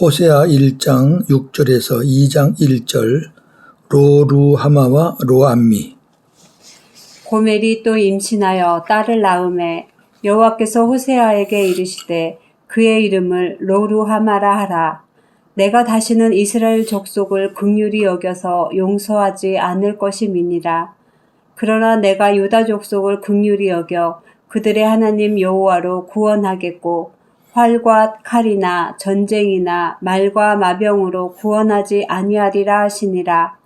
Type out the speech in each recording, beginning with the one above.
호세아 1장 6절에서 2장 1절 로루하마와 로암미. 고멜이 또 임신하여 딸을 낳음에 여호와께서 호세아에게 이르시되 그의 이름을 로루하마라 하라. 내가 다시는 이스라엘 족속을 긍휼히 여겨서 용서하지 않을 것임이니라. 그러나 내가 유다 족속을 긍휼히 여겨 그들의 하나님 여호와로 구원하겠고 활과 칼이나 전쟁이나 말과 마병으로 구원하지 아니하리라 하시니라.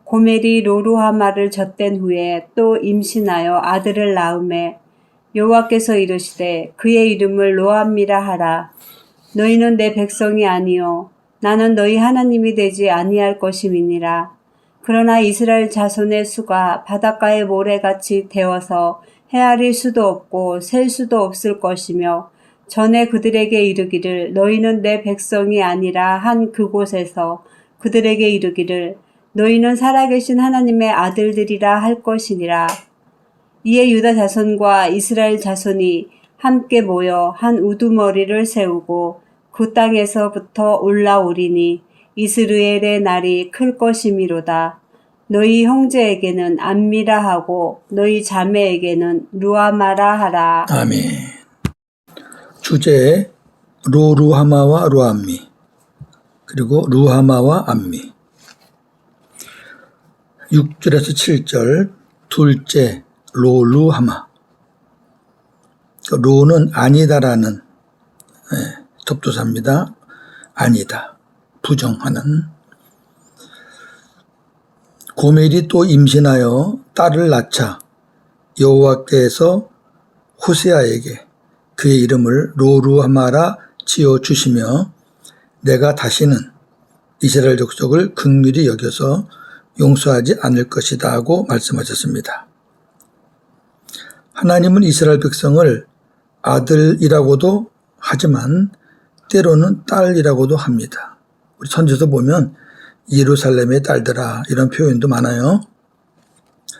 고멜이 로루하마를 젖된 후에 또 임신하여 아들을 낳음에 여호와께서 이르시되 그의 이름을 로암미라 하라. 너희는 내 백성이 아니요 나는 너희 하나님이 되지 아니할 것임이니라. 그러나 이스라엘 자손의 수가 바닷가의 모래같이 되어서 헤아릴 수도 없고 셀 수도 없을 것이며 전에 그들에게 이르기를 너희는 내 백성이 아니라 한 그곳에서 그들에게 이르기를 너희는 살아계신 하나님의 아들들이라 할 것이니라. 이에 유다 자손과 이스라엘 자손이 함께 모여 한 우두머리를 세우고 그 땅에서부터 올라오리니 이스라엘의 날이 클 것이미로다. 너희 형제에게는 암미라 하고 너희 자매에게는 루아마라 하라. 아멘. 주제 로루하마와 로암미 그리고 루하마와 암미. 6절에서 7절 둘째 로루하마. 로는 아니다라는 접두사입니다. 아니다. 부정하는. 고멜이 또 임신하여 딸을 낳자 여호와께서 호세아에게 그의 이름을 로루하마라 지어주시며 내가 다시는 이스라엘 족속을 긍휼히 여겨서 용서하지 않을 것이다 하고 말씀하셨습니다. 하나님은 이스라엘 백성을 아들이라고도 하지만 때로는 딸이라고도 합니다. 우리 선지서 보면 예루살렘의 딸들아 이런 표현도 많아요.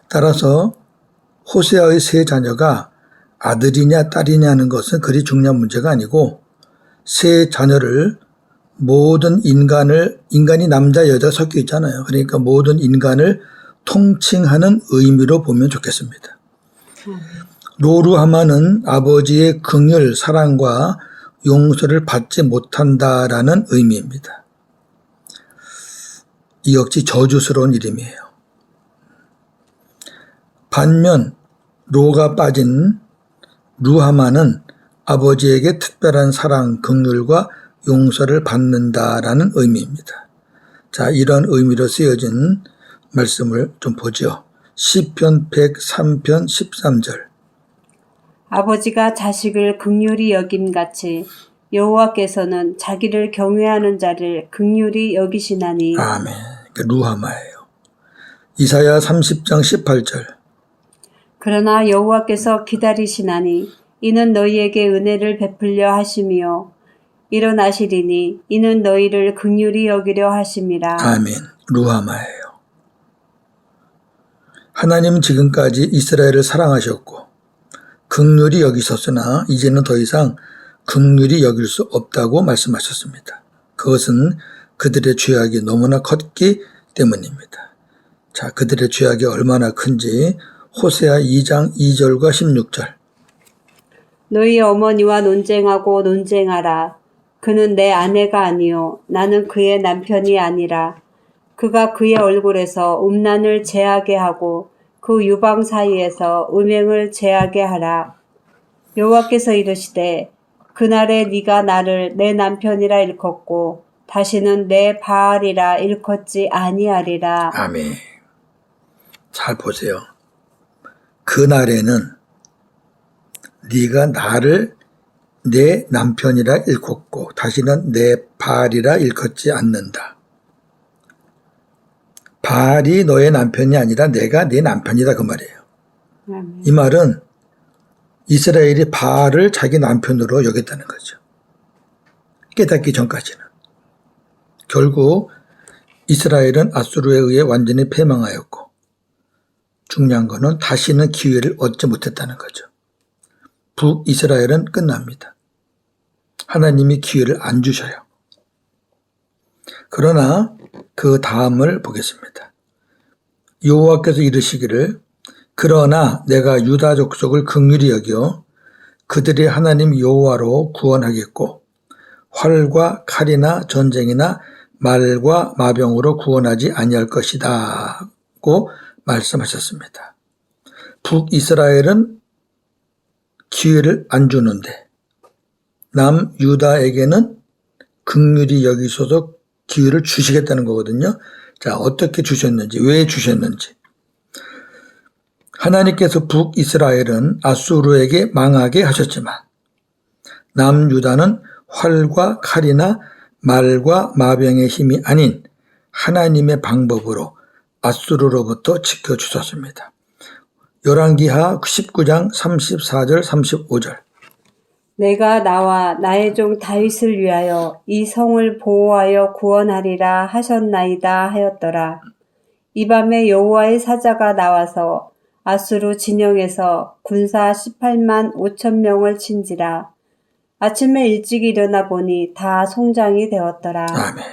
따라서 호세아의 세 자녀가 아들이냐 딸이냐는 것은 그리 중요한 문제가 아니고 세 자녀를 모든 인간이 남자 여자 섞여 있잖아요. 그러니까 모든 인간을 통칭하는 의미로 보면 좋겠습니다. 로루하마는 아버지의 긍휼, 사랑과 용서를 받지 못한다라는 의미입니다. 이 역시 저주스러운 이름이에요. 반면 로가 빠진 루하마는 아버지에게 특별한 사랑, 긍휼과 용서를 받는다라는 의미입니다. 자, 이런 의미로 쓰여진 말씀을 좀 보죠. 시편 103편 13절. 아버지가 자식을 긍휼히 여김같이 여호와께서는 자기를 경외하는 자를 긍휼히 여기시나니. 아멘. 루하마예요. 이사야 30장 18절. 그러나 여호와께서 기다리시나니 이는 너희에게 은혜를 베풀려 하심이요 일어나시리니 이는 너희를 긍휼히 여기려 하심이라. 아멘. 루하마예요. 하나님은 지금까지 이스라엘을 사랑하셨고 긍휼히 여기셨으나 이제는 더 이상 긍휼히 여길 수 없다고 말씀하셨습니다. 그것은 그들의 죄악이 너무나 컸기 때문입니다. 자, 그들의 죄악이 얼마나 큰지 호세아 2장 2절과 16절. 너희 어머니와 논쟁하고 논쟁하라. 그는 내 아내가 아니요 나는 그의 남편이 아니라. 그가 그의 얼굴에서 음란을 제하게 하고 그 유방 사이에서 음행을 제하게 하라. 여호와께서 이르시되 그날에 네가 나를 내 남편이라 일컫고 다시는 내 바알이라 일컫지 아니하리라. 아멘. 잘 보세요. 그날에는 네가 나를 내 남편이라 일컫고 다시는 내 바알이라 일컫지 않는다. 바알이 너의 남편이 아니라 내가 네 남편이다 그 말이에요. 아멘. 이 말은 이스라엘이 바알을 자기 남편으로 여겼다는 거죠. 깨닫기 전까지는. 결국 이스라엘은 아수르에 의해 완전히 패망하였고 중요한 거는 다시는 기회를 얻지 못했다는 거죠. 북이스라엘은 끝납니다. 하나님이 기회를 안 주셔요. 그러나 그 다음을 보겠습니다. 여호와께서 이르시기를 그러나 내가 유다 족속을 긍휼히 여겨 그들의 하나님 여호와로 구원하겠고 활과 칼이나 전쟁이나 말과 마병으로 구원하지 아니할 것이다고 말씀하셨습니다. 북이스라엘은 기회를 안 주는데 남유다에게는 긍휼히 여기셔서 기회를 주시겠다는 거거든요. 자, 어떻게 주셨는지, 왜 주셨는지. 하나님께서 북이스라엘은 아수르에게 망하게 하셨지만 남유다는 활과 칼이나 말과 마병의 힘이 아닌 하나님의 방법으로 아수르로부터 지켜주셨습니다. 열왕기하 19장 34절 35절. 내가 나와 나의 종 다윗을 위하여 이 성을 보호하여 구원하리라 하셨나이다 하였더라. 이 밤에 여호와의 사자가 나와서 아수르 진영에서 군사 18만 5천 명을 친지라. 아침에 일찍 일어나 보니 다 송장이 되었더라. 아멘.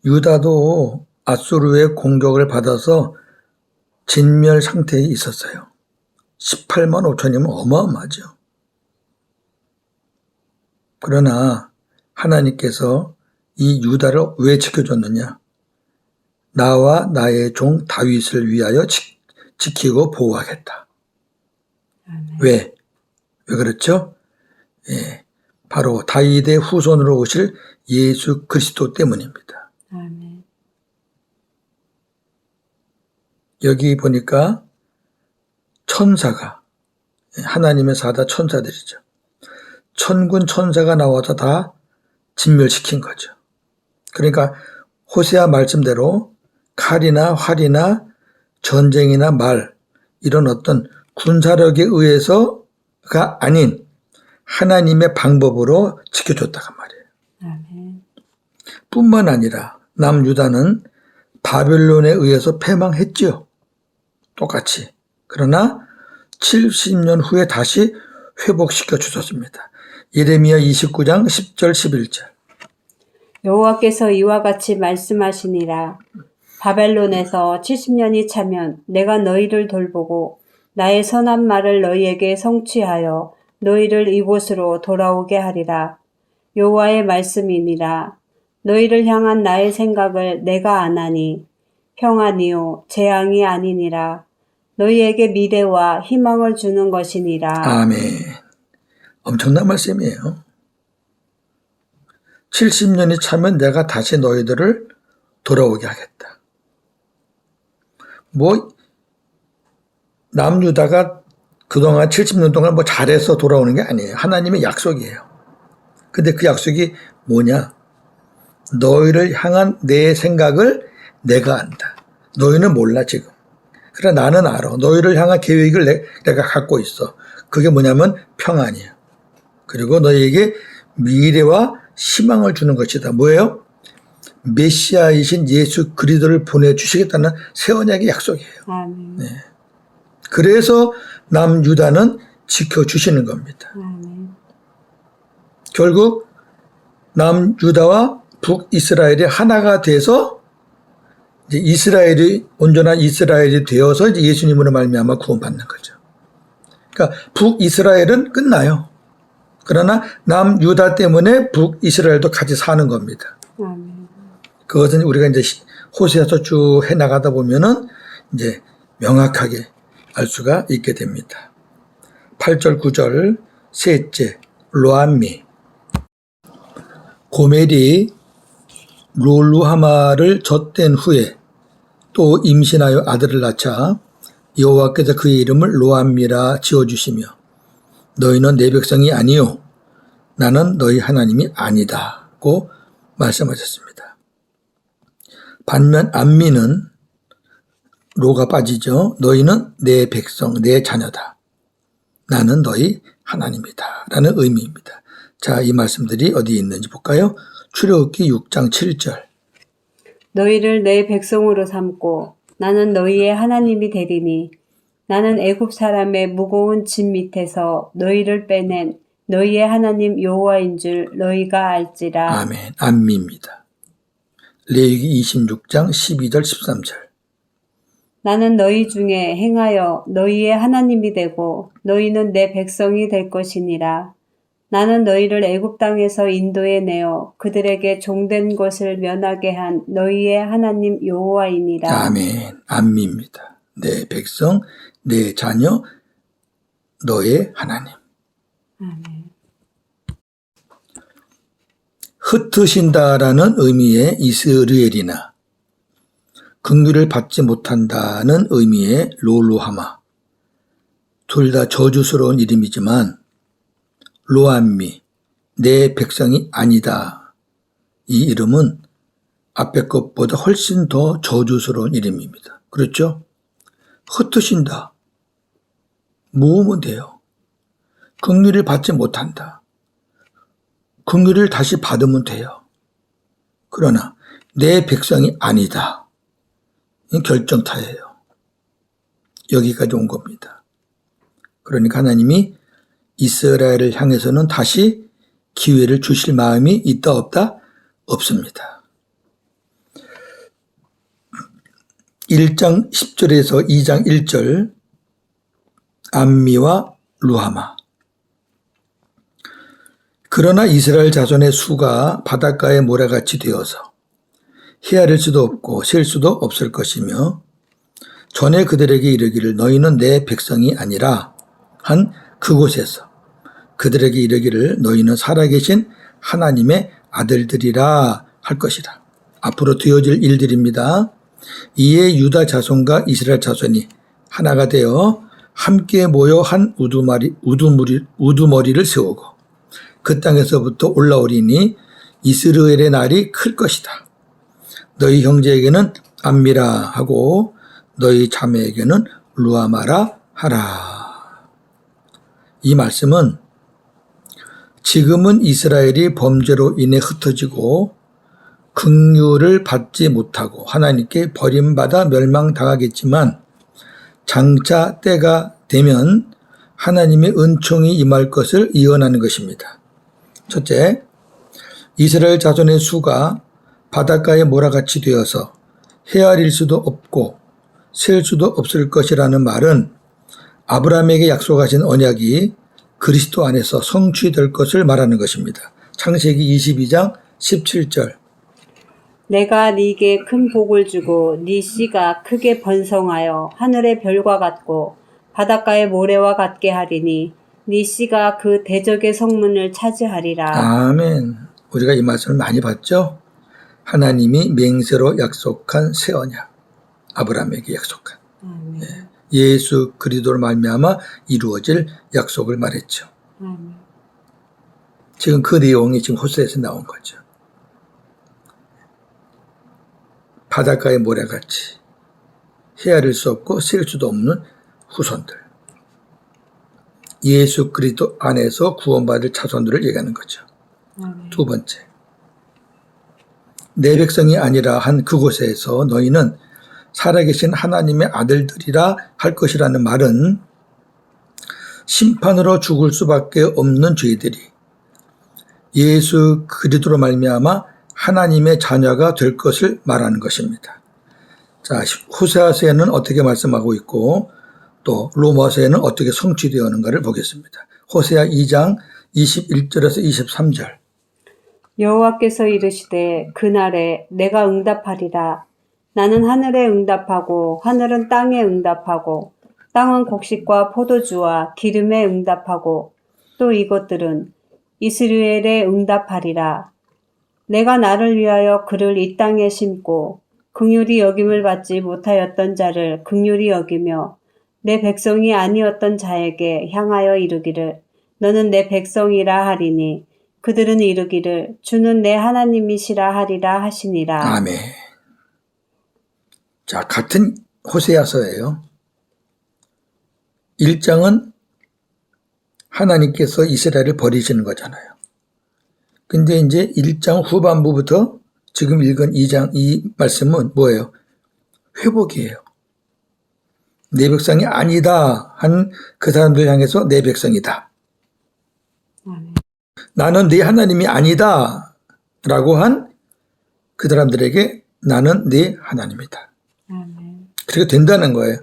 유다도 아수르의 공격을 받아서 진멸 상태에 있었어요. 18만 5천이면 어마어마하죠. 그러나 하나님께서 이 유다를 왜 지켜줬느냐? 나와 나의 종 다윗을 위하여 지키고 보호하겠다. 아멘. 왜 그렇죠? 예, 바로 다윗의 후손으로 오실 예수 그리스도 때문입니다. 아멘. 여기 보니까 천사가, 하나님의 사다 천사들이죠. 천군 천사가 나와서 다 진멸시킨 거죠. 그러니까 호세아 말씀대로 칼이나 활이나 전쟁이나 말 이런 어떤 군사력에 의해서가 아닌 하나님의 방법으로 지켜줬다가 말이에요. 아멘. 뿐만 아니라 남유다는 바벨론에 의해서 패망했죠. 똑같이. 그러나 70년 후에 다시 회복시켜 주셨습니다. 예레미야 29장 10절 11절. 여호와께서 이와 같이 말씀하시니라. 바벨론에서 70년이 차면 내가 너희를 돌보고 나의 선한 말을 너희에게 성취하여 너희를 이곳으로 돌아오게 하리라. 여호와의 말씀이니라. 너희를 향한 나의 생각을 내가 아나니 평안이요 재앙이 아니니라. 너희에게 미래와 희망을 주는 것이니라. 아멘. 엄청난 말씀이에요. 70년이 차면 내가 다시 너희들을 돌아오게 하겠다. 남유다가 그동안 70년 동안 잘해서 돌아오는 게 아니에요. 하나님의 약속이에요. 근데 그 약속이 뭐냐? 너희를 향한 내 생각을 내가 안다. 너희는 몰라 지금. 그러나 나는 알아. 너희를 향한 계획을 내가 갖고 있어. 그게 뭐냐면 평안이야. 그리고 너희에게 미래와 희망을 주는 것이다. 뭐예요? 메시아이신 예수 그리스도를 보내주시겠다는 새 언약의 약속이에요. 아멘. 네. 그래서 남유다는 지켜주시는 겁니다. 아멘. 결국 남유다와 북이스라엘이 하나가 돼서 이제 이스라엘이 온전한 이스라엘이 되어서 이제 예수님으로 말미암아 구원받는 거죠. 그러니까 북이스라엘은 끝나요. 그러나 남유다 때문에 북이스라엘도 같이 사는 겁니다. 아멘. 그것은 우리가 이제 호세아서 쭉 해나가다 보면은 이제 명확하게 알 수가 있게 됩니다. 8절, 9절, 셋째, 로암미. 고멜이 롤루하마를 젖댄 후에 또 임신하여 아들을 낳자 여호와께서 그의 이름을 로암미라 지어주시며 너희는 내 백성이 아니요 나는 너희 하나님이 아니다고 말씀하셨습니다. 반면 암미는 로가 빠지죠. 너희는 내 백성, 내 자녀다. 나는 너희 하나님이다 라는 의미입니다. 자, 이 말씀들이 어디에 있는지 볼까요? 출애굽기 6장 7절. 너희를 내 백성으로 삼고 나는 너희의 하나님이 되리니 나는 애굽 사람의 무거운 짐 밑에서 너희를 빼낸 너희의 하나님 여호와인 줄 너희가 알지라. 아멘. 암미입니다. 레위기 26장 12절 13절. 나는 너희 중에 행하여 너희의 하나님이 되고 너희는 내 백성이 될 것이니라. 나는 너희를 애굽 땅에서 인도해 내어 그들에게 종된 것을 면하게 한 너희의 하나님 여호와이니라. 아멘. 암미입니다. 내 백성, 내 자녀, 너의 하나님. 아멘. 흩으신다라는 의미의 이스르엘이나 긍휼을 받지 못한다는 의미의 롤로하마. 둘 다 저주스러운 이름이지만 로암미, 내 백성이 아니다. 이 이름은 앞에 것보다 훨씬 더 저주스러운 이름입니다. 그렇죠? 흩으신다. 모으면 돼요. 긍휼을 받지 못한다. 긍휼을 다시 받으면 돼요. 그러나 내 백성이 아니다. 이 결정타예요. 여기까지 온 겁니다. 그러니까 하나님이 이스라엘을 향해서는 다시 기회를 주실 마음이 있다 없다? 없습니다. 1장 10절에서 2장 1절 암미와 루하마. 그러나 이스라엘 자손의 수가 바닷가의 모래같이 되어서 헤아릴 수도 없고 셀 수도 없을 것이며 전에 그들에게 이르기를 너희는 내 백성이 아니라 한 그곳에서 그들에게 이르기를 너희는 살아계신 하나님의 아들들이라 할 것이라. 앞으로 되어질 일들입니다. 이에 유다 자손과 이스라엘 자손이 하나가 되어 함께 모여 한 우두머리를 세우고 그 땅에서부터 올라오리니 이스라엘의 날이 클 것이다. 너희 형제에게는 암미라 하고 너희 자매에게는 루아마라 하라. 이 말씀은 지금은 이스라엘이 범죄로 인해 흩어지고 긍휼을 받지 못하고 하나님께 버림받아 멸망당하겠지만 장차 때가 되면 하나님의 은총이 임할 것을 예언하는 것입니다. 첫째, 이스라엘 자손의 수가 바닷가의 모래같이 되어서 헤아릴 수도 없고 셀 수도 없을 것이라는 말은 아브라함에게 약속하신 언약이 그리스도 안에서 성취될 것을 말하는 것입니다. 창세기 22장 17절. 내가 네게 큰 복을 주고 네 씨가 크게 번성하여 하늘의 별과 같고 바닷가의 모래와 같게 하리니 네 씨가 그 대적의 성문을 차지하리라. 아멘. 우리가 이 말씀을 많이 봤죠? 하나님이 맹세로 약속한 새 언약. 아브라함에게 약속한. 아멘. 예수 그리스도로 말미암아 이루어질 약속을 말했죠. 아멘. 지금 그 내용이 지금 호세에서 나온 거죠. 바닷가의 모래같이 헤아릴 수 없고 셀 수도 없는 후손들. 예수 그리스도 안에서 구원받을 자손들을 얘기하는 거죠. 아멘. 두 번째, 내 백성이 아니라 한 그곳에서 너희는 살아계신 하나님의 아들들이라 할 것이라는 말은 심판으로 죽을 수밖에 없는 죄들이 예수 그리스도로 말미암아 하나님의 자녀가 될 것을 말하는 것입니다. 자, 호세아서에는 어떻게 말씀하고 있고 또 로마서에는 어떻게 성취되어 오는가를 보겠습니다. 호세아 2장 21절에서 23절. 여호와께서 이르시되 그날에 내가 응답하리라. 나는 하늘에 응답하고 하늘은 땅에 응답하고 땅은 곡식과 포도주와 기름에 응답하고 또 이것들은 이스라엘에 응답하리라. 내가 나를 위하여 그를 이 땅에 심고 긍휼히 여김을 받지 못하였던 자를 긍휼히 여기며 내 백성이 아니었던 자에게 향하여 이르기를 너는 내 백성이라 하리니 그들은 이르기를 주는 내 하나님이시라 하리라 하시니라. 아멘. 자, 같은 호세아서예요. 1장은 하나님께서 이스라엘을 버리시는 거잖아요. 근데 이제 1장 후반부부터 지금 읽은 2장 이 말씀은 뭐예요? 회복이에요. 내 백성이 아니다 한 그 사람들 향해서 내 백성이다. 아멘. 나는 네 하나님이 아니다 라고 한 그 사람들에게 나는 네 하나님이다. 아멘. 그렇게 된다는 거예요.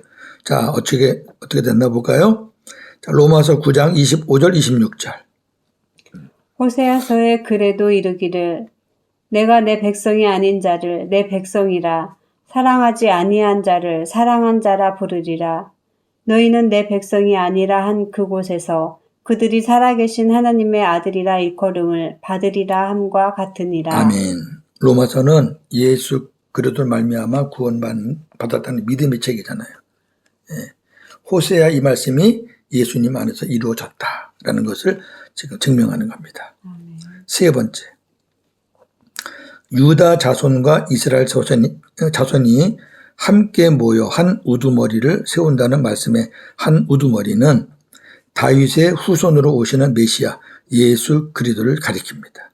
자, 어떻게 됐나 볼까요? 자, 로마서 9장 25절 26절. 호세아서에 그래도 이르기를 내가 내 백성이 아닌 자를 내 백성이라 사랑하지 아니한 자를 사랑한 자라 부르리라. 너희는 내 백성이 아니라 한 그곳에서 그들이 살아계신 하나님의 아들이라 일컬음을 받으리라 함과 같으니라. 아멘. 로마서는 예수 그리스도를 말미암아 구원받았다는 믿음의 책이잖아요. 예. 호세아 이 말씀이 예수님 안에서 이루어졌다라는 것을 지금 증명하는 겁니다. 세 번째, 유다 자손과 이스라엘 자손이 함께 모여 한 우두머리를 세운다는 말씀의 한 우두머리는 다윗의 후손으로 오시는 메시아 예수 그리스도를 가리킵니다.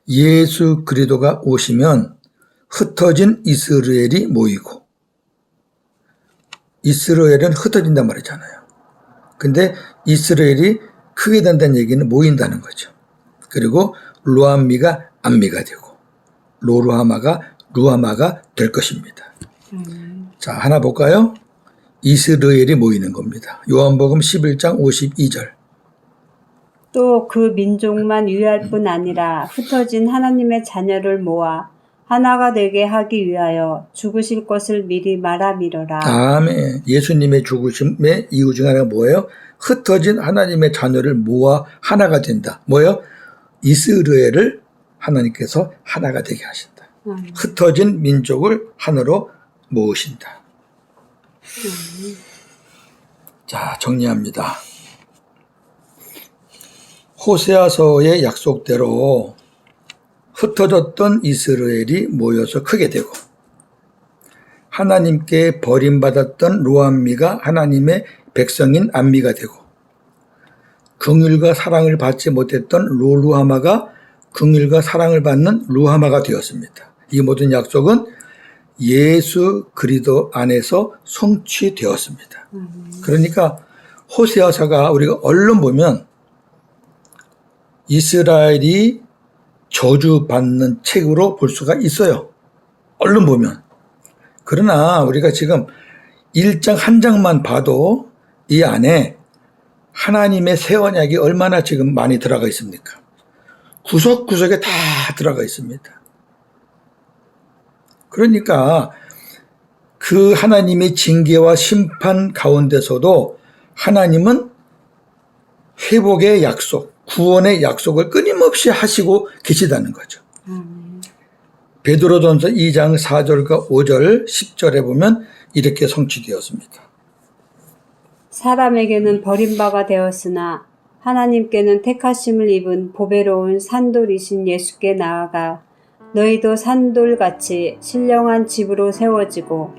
예수 그리스도가 오시면 흩어진 이스라엘이 모이고, 이스라엘은 흩어진단 말이잖아요. 근데 이스라엘이 크게 된다는 얘기는 모인다는 거죠. 그리고 루암미가 암미가 되고 로루하마가 루하마가 될 것입니다. 자, 하나 볼까요? 이스라엘이 모이는 겁니다. 요한복음 11장 52절. 또 그 민족만 위할 뿐 아니라 흩어진 하나님의 자녀를 모아 하나가 되게 하기 위하여 죽으실 것을 미리 말하미러라. 아멘. 예수님의 죽으심의 이유 중 하나가 뭐예요? 흩어진 하나님의 자녀를 모아 하나가 된다. 뭐예요? 이스라엘을 하나님께서 하나가 되게 하신다. 흩어진 민족을 하나로 모으신다. 자, 정리합니다. 호세아서의 약속대로 흩어졌던 이스라엘이 모여서 크게 되고, 하나님께 버림받았던 루암미가 하나님의 백성인 암미가 되고, 긍휼과 사랑을 받지 못했던 로루하마가 긍휼과 사랑을 받는 루하마가 되었습니다. 이 모든 약속은 예수 그리스도 안에서 성취되었습니다. 그러니까 호세아서가 우리가 얼른 보면 이스라엘이 저주받는 책으로 볼 수가 있어요. 얼른 보면. 그러나 우리가 지금 1장 한 장만 봐도 이 안에 하나님의 새 언약이 얼마나 지금 많이 들어가 있습니까? 구석구석에 다 들어가 있습니다. 그러니까 그 하나님의 징계와 심판 가운데서도 하나님은 회복의 약속, 구원의 약속을 끊임없이 하시고 계시다는 거죠. 베드로전서 2장 4절과 5절 10절에 보면 이렇게 성취되었습니다. 사람에게는 버림바가 되었으나 하나님께는 택하심을 입은 보배로운 산돌이신 예수께 나아가 너희도 산돌같이 신령한 집으로 세워지고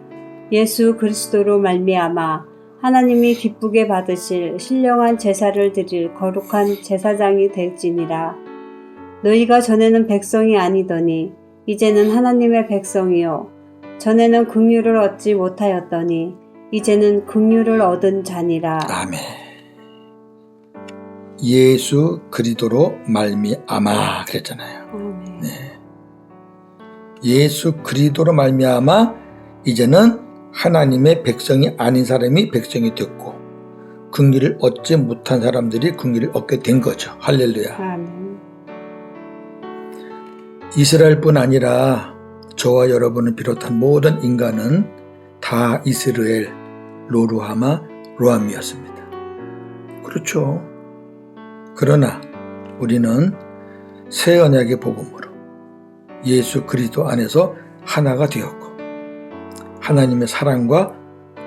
예수 그리스도로 말미암아 하나님이 기쁘게 받으실 신령한 제사를 드릴 거룩한 제사장이 될지니라. 너희가 전에는 백성이 아니더니 이제는 하나님의 백성이요 전에는 긍휼을 얻지 못하였더니 이제는 긍휼을 얻은 자니라. 아멘. 예수 그리스도로 말미암아 그랬잖아요. 네. 예수 그리스도로 말미암아 이제는 하나님의 백성이 아닌 사람이 백성이 됐고 긍휼을 얻지 못한 사람들이 긍휼을 얻게 된 거죠. 할렐루야. 아멘. 이스라엘뿐 아니라 저와 여러분을 비롯한 모든 인간은 다 이스라엘, 로루하마, 로암이었습니다. 그렇죠. 그러나 우리는 새 언약의 복음으로 예수 그리스도 안에서 하나가 되었고 하나님의 사랑과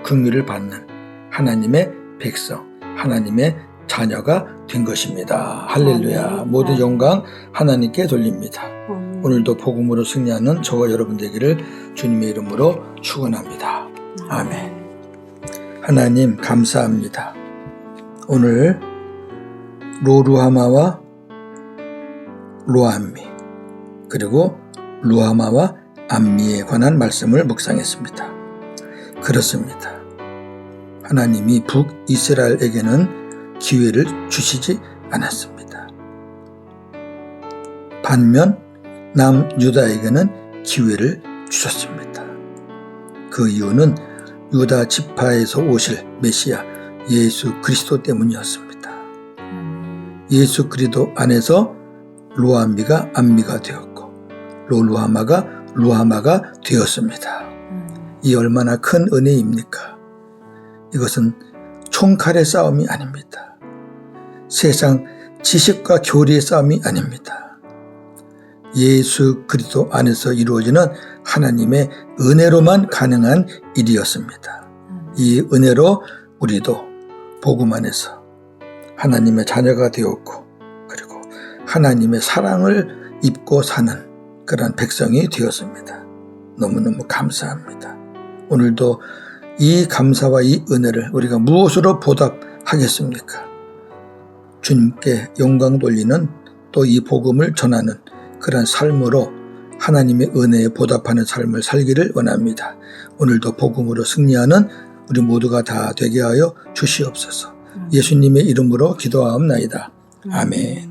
긍휼을 받는 하나님의 백성, 하나님의 자녀가 된 것입니다. 할렐루야. 모든 영광 하나님께 돌립니다. 오늘도 복음으로 승리하는 저와 여러분 되기를 주님의 이름으로 축원합니다. 아멘. 하나님 감사합니다. 오늘 로루하마와 로암미 그리고 루하마와 암미에 관한 말씀을 묵상했습니다. 그렇습니다. 하나님이 북이스라엘에게는 기회를 주시지 않았습니다. 반면 남유다에게는 기회를 주셨습니다. 그 이유는 유다 지파에서 오실 메시아 예수 그리스도 때문이었습니다. 예수 그리스도 안에서 로암미가 암미가 되었고 로루하마가 루하마가 되었습니다. 이 얼마나 큰 은혜입니까? 이것은 총칼의 싸움이 아닙니다. 세상 지식과 교리의 싸움이 아닙니다. 예수 그리스도 안에서 이루어지는 하나님의 은혜로만 가능한 일이었습니다. 이 은혜로 우리도 복음 안에서 하나님의 자녀가 되었고 그리고 하나님의 사랑을 입고 사는 그런 백성이 되었습니다. 너무너무 감사합니다. 오늘도 이 감사와 이 은혜를 우리가 무엇으로 보답하겠습니까? 주님께 영광 돌리는 또 이 복음을 전하는 그런 삶으로 하나님의 은혜에 보답하는 삶을 살기를 원합니다. 오늘도 복음으로 승리하는 우리 모두가 다 되게 하여 주시옵소서. 예수님의 이름으로 기도하옵나이다. 아멘.